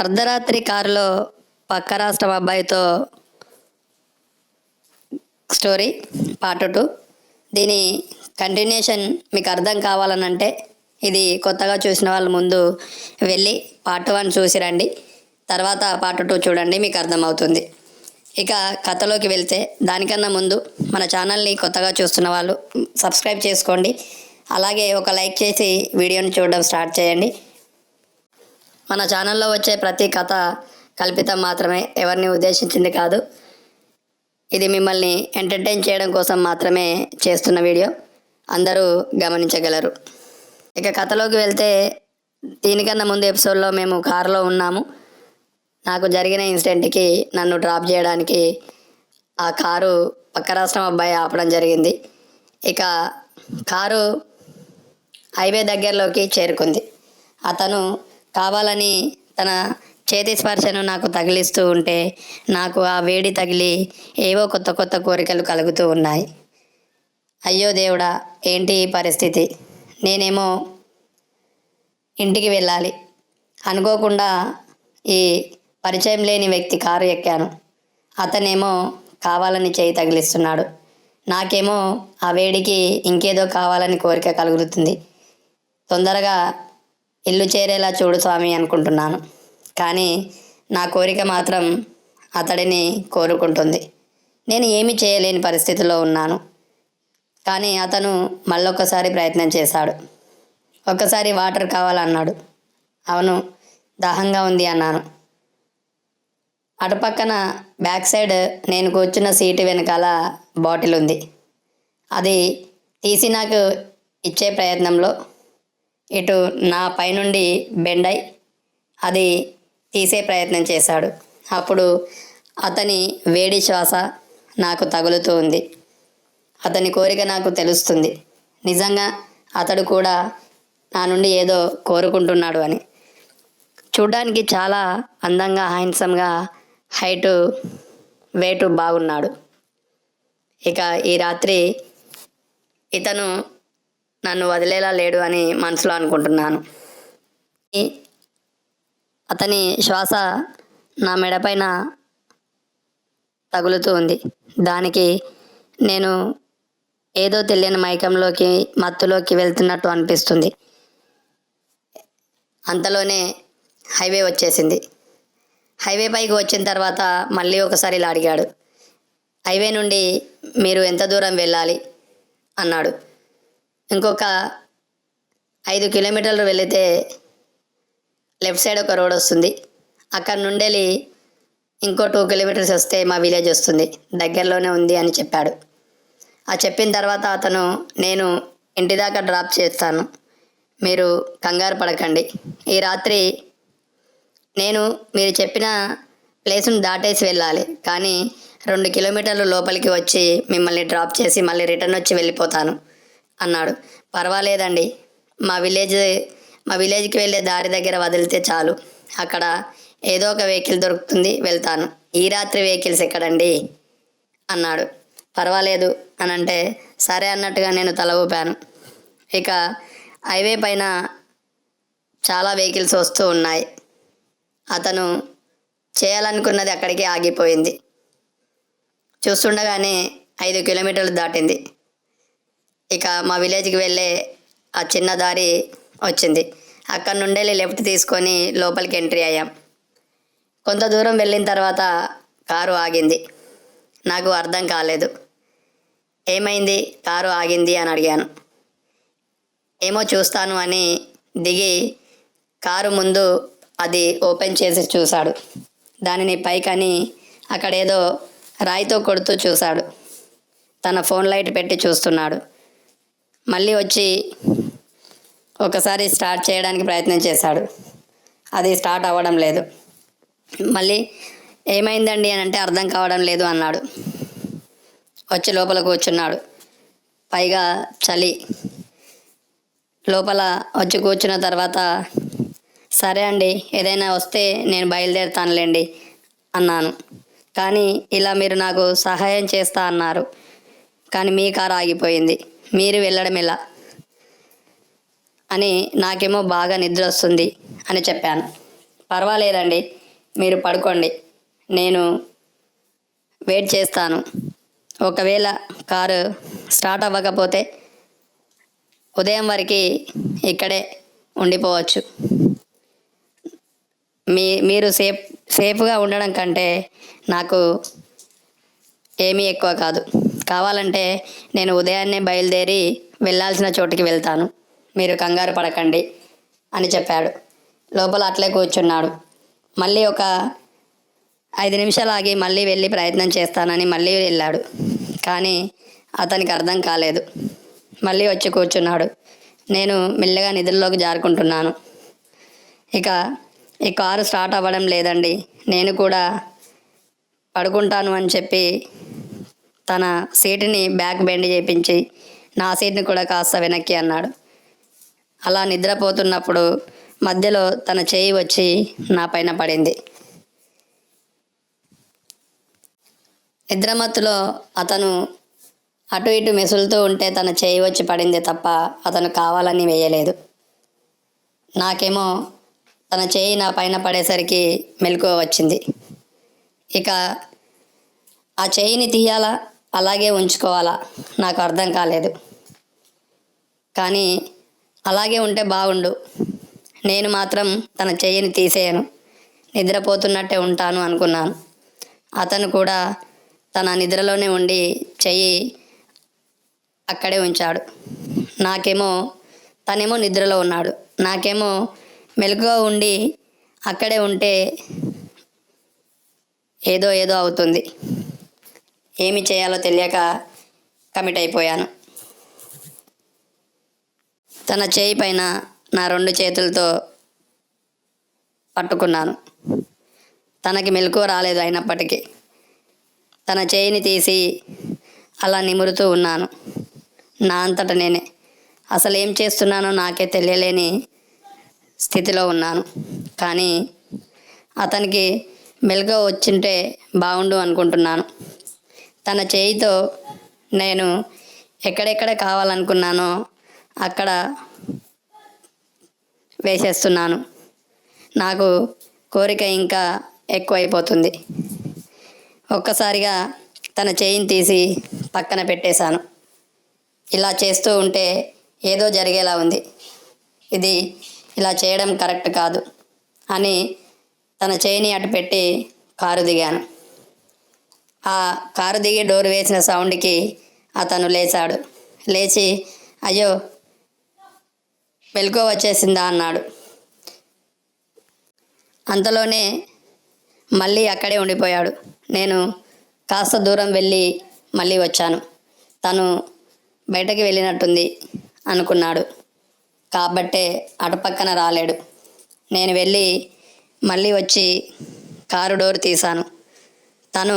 అర్ధరాత్రి కారులో పక్క రాష్ట్రం అబ్బాయితో స్టోరీ పార్ట్ 2. దీని కంటిన్యూషన్ మీకు అర్థం కావాలనంటే ఇది కొత్తగా చూసిన వాళ్ళు ముందు వెళ్ళి పార్ట్ 1 చూసి రండి, తర్వాత పార్ట్ 2 చూడండి, మీకు అర్థమవుతుంది. ఇక కథలోకి వెళ్తే దానికన్నా ముందు మన ఛానల్ని కొత్తగా చూస్తున్న వాళ్ళు సబ్స్క్రైబ్ చేసుకోండి, అలాగే ఒక లైక్ చేసి వీడియోని చూడడం స్టార్ట్ చేయండి. మన ఛానల్లో వచ్చే ప్రతి కథ కల్పితం మాత్రమే, ఎవరిని ఉద్దేశించింది కాదు. ఇది మిమ్మల్ని ఎంటర్టైన్ చేయడం కోసం మాత్రమే చేస్తున్న వీడియో, అందరూ గమనించగలరు. ఇక కథలోకి వెళ్తే దీనికన్నా ముందు ఎపిసోడ్లో మేము కారులో ఉన్నాము. నాకు జరిగిన ఇన్సిడెంట్కి నన్ను డ్రాప్ చేయడానికి ఆ కారు పక్క రాష్ట్రం అబ్బాయి ఆపడం జరిగింది. ఇక కారు హైవే దగ్గరలోకి చేరుకుంది. అతను కావాలని తన చేతి స్పర్శను నాకు తగిలిస్తూ ఉంటే నాకు ఆ వేడి తగిలి ఏవో కొత్త కొత్త కోరికలు కలుగుతూ ఉన్నాయి. అయ్యో దేవుడా, ఏంటి ఈ పరిస్థితి? నేనేమో ఇంటికి వెళ్ళాలి అనుకోకుండా ఈ పరిచయం లేని వ్యక్తి కారు ఎక్కాను. అతనేమో కావాలని చేయి తగిలిస్తున్నాడు. నాకేమో ఆ వేడికి ఇంకేదో కావాలని కోరిక కలుగుతుంది. తొందరగా ఇల్లు చేరేలా చూడు స్వామి అనుకుంటున్నాను, కానీ నా కోరిక మాత్రం అతడిని కోరుకుంటుంది. నేను ఏమీ చేయలేని పరిస్థితిలో ఉన్నాను. కానీ అతను మళ్ళొక్కసారి ప్రయత్నం చేశాడు. ఒక్కసారి వాటర్ కావాలన్నాడు. అవును, దాహంగా ఉంది అన్నాను. అటుపక్కన బ్యాక్ సైడ్ నేను కూర్చున్న సీటు వెనకాల బాటిల్ ఉంది. అది తీసి నాకు ఇచ్చే ప్రయత్నంలో ఇటు నా పైనుండి బెండై అది తీసే ప్రయత్నం చేశాడు. అప్పుడు అతని వేడి శ్వాస నాకు తగులుతూ ఉంది. అతని కోరిక నాకు తెలుస్తుంది. నిజంగా అతడు కూడా నా నుండి ఏదో కోరుకుంటున్నాడు అని. చూడ్డానికి చాలా అందంగా, హ్యాండ్సమ్గా, హైటు వెయిట్ బాగున్నాడు. ఇక ఈ రాత్రి ఇతను నన్ను వదిలేలా లేడు అని మనసులో అనుకుంటున్నాను. అతని శ్వాస నా మెడపైన తగులుతూ ఉంది. దానికి నేను ఏదో తెలియని మైకంలోకి, మత్తులోకి వెళ్తున్నట్టు అనిపిస్తుంది. అంతలోనే హైవే వచ్చేసింది. హైవే పైకి వచ్చిన తర్వాత మళ్ళీ ఒకసారి ఇలా అడిగాడు. హైవే నుండి మీరు ఎంత దూరం వెళ్ళాలి అన్నాడు. ఇంకొక 5 కిలోమీటర్లు వెళితే లెఫ్ట్ సైడ్ ఒక రోడ్ వస్తుంది. అక్కడ నుండి ఇంకో 2 కిలోమీటర్స్ వస్తే మా విలేజ్ వస్తుంది, దగ్గరలోనే ఉంది అని చెప్పాడు. ఆ చెప్పిన తర్వాత అతను, నేను ఇంటి దాకా డ్రాప్ చేస్తాను, మీరు కంగారు పడకండి. ఈ రాత్రి నేను మీరు చెప్పిన ప్లేస్ను దాటేసి వెళ్ళాలి, కానీ 2 కిలోమీటర్లు లోపలికి వచ్చి మిమ్మల్ని డ్రాప్ చేసి మళ్ళీ రిటర్న్ వచ్చి వెళ్ళిపోతాను అన్నాడు. పర్వాలేదండి, మా విలేజ్కి వెళ్ళే దారి దగ్గర వదిలితే చాలు, అక్కడ ఏదో ఒక వెహికల్ దొరుకుతుంది, వెళ్తాను. ఈ రాత్రి వెహికల్స్ ఎక్కడండి అన్నాడు. పర్వాలేదు అని అంటే సరే అన్నట్టుగా నేను తల ఊపాను. ఇక హైవే పైన చాలా వెహికల్స్ వస్తూ ఉన్నాయి. అతను చేయాలనుకున్నది అక్కడికి ఆగిపోయింది. చూస్తుండగానే 5 కిలోమీటర్లు దాటింది. ఇక మా విలేజ్కి వెళ్ళే ఆ చిన్న దారి వచ్చింది. అక్కడ నుండి లెఫ్ట్ తీసుకొని లోపలికి ఎంట్రీ అయ్యాం. కొంత దూరం వెళ్ళిన తర్వాత కారు ఆగింది. నాకు అర్థం కాలేదు. ఏమైంది కారు ఆగింది అని అడిగాను. ఏమో చూస్తాను అని దిగి కారు ముందు అది ఓపెన్ చేసి చూశాడు. దానిని పైకని అక్కడేదో రాయితో కొడుతూ చూశాడు. తన ఫోన్ లైట్ పెట్టి చూస్తున్నాడు. మళ్ళీ వచ్చి ఒకసారి స్టార్ట్ చేయడానికి ప్రయత్నం చేశాడు. అది స్టార్ట్ అవ్వడం లేదు. మళ్ళీ ఏమైందండి అని అంటే అర్థం కావడం లేదు అన్నాడు. వచ్చి లోపల కూర్చున్నాడు. పైగా చలి. లోపల వచ్చి కూర్చున్న తర్వాత సరే అండి, ఏదైనా వస్తే నేను బయలుదేరుతానులేండి అన్నాను. కానీ ఇలా మీరు నాకు సహాయం చేస్తా అన్నారు, కానీ మీ కారు ఆగిపోయింది, మీరు వెళ్ళడం ఎలా అని నాకేమో బాగా నిద్ర వస్తుంది అని చెప్పాను. పర్వాలేదండి, మీరు పడుకోండి, నేను వెయిట్ చేస్తాను. ఒకవేళ కారు స్టార్ట్ అవ్వకపోతే ఉదయం వరకు ఇక్కడే ఉండిపోవచ్చు. మీరు సేఫ్గా ఉండడం కంటే నాకు ఏమీ ఎక్కువ కాదు. కావాలంటే నేను ఉదయాన్నే బయలుదేరి వెళ్ళాల్సిన చోటుకి వెళ్తాను, మీరు కంగారు పడకండి అని చెప్పాడు. లోపల అట్లే కూర్చున్నాడు. మళ్ళీ ఒక 5 నిమిషాలు ఆగి మళ్ళీ వెళ్ళి ప్రయత్నం చేస్తానని మళ్ళీ వెళ్ళాడు. కానీ అతనికి అర్థం కాలేదు. మళ్ళీ వచ్చి కూర్చున్నాడు. నేను మెల్లగా నిద్రలోకి జారుకుంటున్నాను. ఇక ఈ కారు స్టార్ట్ అవ్వడం లేదండి. నేను కూడా పడుకుంటాను అని చెప్పి తన సీటుని బ్యాక్ బెండ్ చేయించి నా సీట్ని కూడా కాస్త వెనక్కి అన్నాడు. అలా నిద్రపోతున్నప్పుడు మధ్యలో తన చేయి వచ్చి నా పైన పడింది. నిద్రమత్తులో అతను అటు ఇటు మెసులుతూ ఉంటే తన చేయి వచ్చి పడింది తప్ప అతను కావాలని వేయలేదు. నాకేమో తన చేయి నా పైన పడేసరికి మెలకువ వచ్చింది. ఇక ఆ చేయిని తీయాలా, అలాగే ఉంచుకోవాలా నాకు అర్థం కాలేదు. కానీ అలాగే ఉంటే బాగుండు. నేను మాత్రం తన చెయ్యిని తీసేయను, నిద్రపోతున్నట్టే ఉంటాను అనుకున్నాను. అతను కూడా తన నిద్రలోనే ఉండి చెయ్యి అక్కడే ఉంచాడు. తనేమో నిద్రలో ఉన్నాడు. నాకేమో మెలకుగా ఉండి అక్కడే ఉంటే ఏదో ఏదో అవుతుంది. ఏమి చేయాలో తెలియక కమిట్ అయిపోయాను. తన చేయి పైన నా 2 చేతులతో పట్టుకున్నాను. తనకి మెలకువ రాలేదు. అయినప్పటికీ తన చేయిని తీసి అలా నిమురుతూ ఉన్నాను. నా అంతట నేనే అసలు ఏం చేస్తున్నానో నాకే తెలియలేని స్థితిలో ఉన్నాను. కానీ అతనికి మెలకువ వచ్చింటే బాగుండు అనుకుంటున్నాను. తన చేయితో నేను ఎక్కడెక్కడ కావాలనుకున్నానో అక్కడ వేసేస్తున్నాను. నాకు కోరిక ఇంకా ఎక్కువైపోతుంది. ఒక్కసారిగా తన చేయిని తీసి పక్కన పెట్టేశాను. ఇలా చేస్తూ ఉంటే ఏదో జరిగేలా ఉంది. ఇది ఇలా చేయడం కరెక్ట్ కాదు అని తన చేయిని అటు పెట్టి కారు దిగాను. ఆ కారు దిగి డోర్ వేసిన సౌండ్కి అతను లేచాడు. లేచి అయ్యో మెలకువ వచ్చేసిందా అన్నాడు. అంతలోనే మళ్ళీ అక్కడే ఉండిపోయాడు. నేను కాస్త దూరం వెళ్ళి మళ్ళీ వచ్చాను. తను బయటకి వెళ్ళినట్టుంది అనుకున్నాడు కాబట్టే అటుపక్కన రాలేడు. నేను వెళ్ళి మళ్ళీ వచ్చి కారు డోర్ తీశాను. తను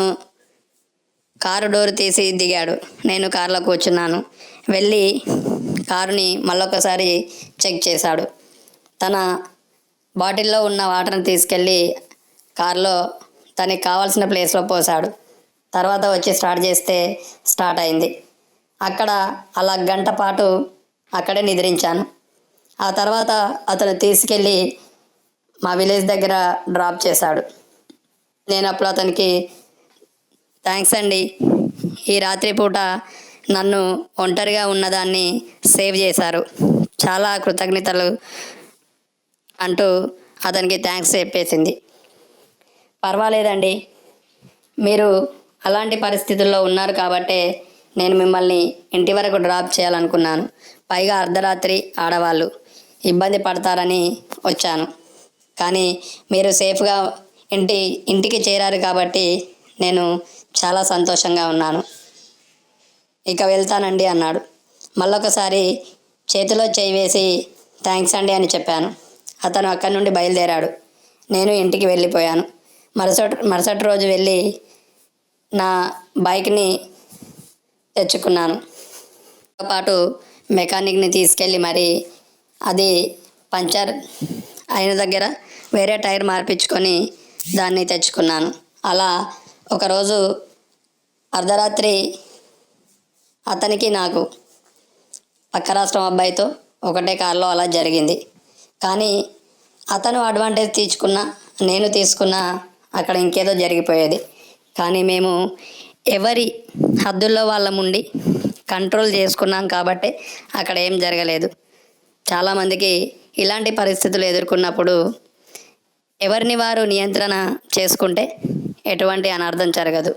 కారు డోర్ తీసి దిగాడు. నేను కారులో కూర్చున్నాను. వెళ్ళి కారుని మళ్ళొకసారి చెక్ చేశాడు. తన బాటిల్లో ఉన్న వాటర్ని తీసుకెళ్ళి కారులో తనకి కావాల్సిన ప్లేస్లో పోసాడు. తర్వాత వచ్చి స్టార్ట్ చేస్తే స్టార్ట్ అయింది. అక్కడ అలా 1 గంట పాటు అక్కడే నిద్రించాను. ఆ తర్వాత అతను తీసుకెళ్ళి మా విలేజ్ దగ్గర డ్రాప్ చేశాడు. నేను అప్పుడు అతనికి థ్యాంక్స్ అండి, ఈ రాత్రిపూట నన్ను ఒంటరిగా ఉన్నదాన్ని సేవ్ చేశారు, చాలా కృతజ్ఞతలు అంటూ అతనికి థ్యాంక్స్ చెప్పేసింది. పర్వాలేదండి, మీరు అలాంటి పరిస్థితుల్లో ఉన్నారు కాబట్టే నేను మిమ్మల్ని ఇంటి వరకు డ్రాప్ చేయాలనుకున్నాను. పైగా అర్ధరాత్రి ఆడవాళ్ళు ఇబ్బంది పడతారని వచ్చాను. కానీ మీరు సేఫ్గా ఇంటికి చేరారు కాబట్టి నేను చాలా సంతోషంగా ఉన్నాను. ఇక వెళ్తానండి అన్నాడు. మళ్ళొకసారి చేతిలో చేయి వేసి థ్యాంక్స్ అండి అని చెప్పాను. అతను అక్కడి నుండి బయలుదేరాడు. నేను ఇంటికి వెళ్ళిపోయాను. మరుసటి రోజు వెళ్ళి నా బైక్ని తెచ్చుకున్నాను. పాటు మెకానిక్ని తీసుకెళ్ళి మరి అది పంచర్ అయిన దగ్గర వేరే టైర్ మార్పించుకొని దాన్ని తెచ్చుకున్నాను. అలా ఒకరోజు అర్ధరాత్రి అతనికి నాకు పక్క రాష్ట్రం అబ్బాయితో ఒకటే కారులో అలా జరిగింది. కానీ అతను అడ్వాంటేజ్ తీసుకున్నా నేను తీసుకున్న అక్కడ ఇంకేదో జరిగిపోయేది. కానీ మేము ఎవరి హద్దుల్లో వాళ్ళముండి కంట్రోల్ చేసుకున్నాం కాబట్టి అక్కడ ఏం జరగలేదు. చాలామందికి ఇలాంటి పరిస్థితులు ఎదుర్కొన్నప్పుడు ఎవరిని వారు నియంత్రణ చేసుకుంటే ఎటువంటి అనర్థం జరగదు.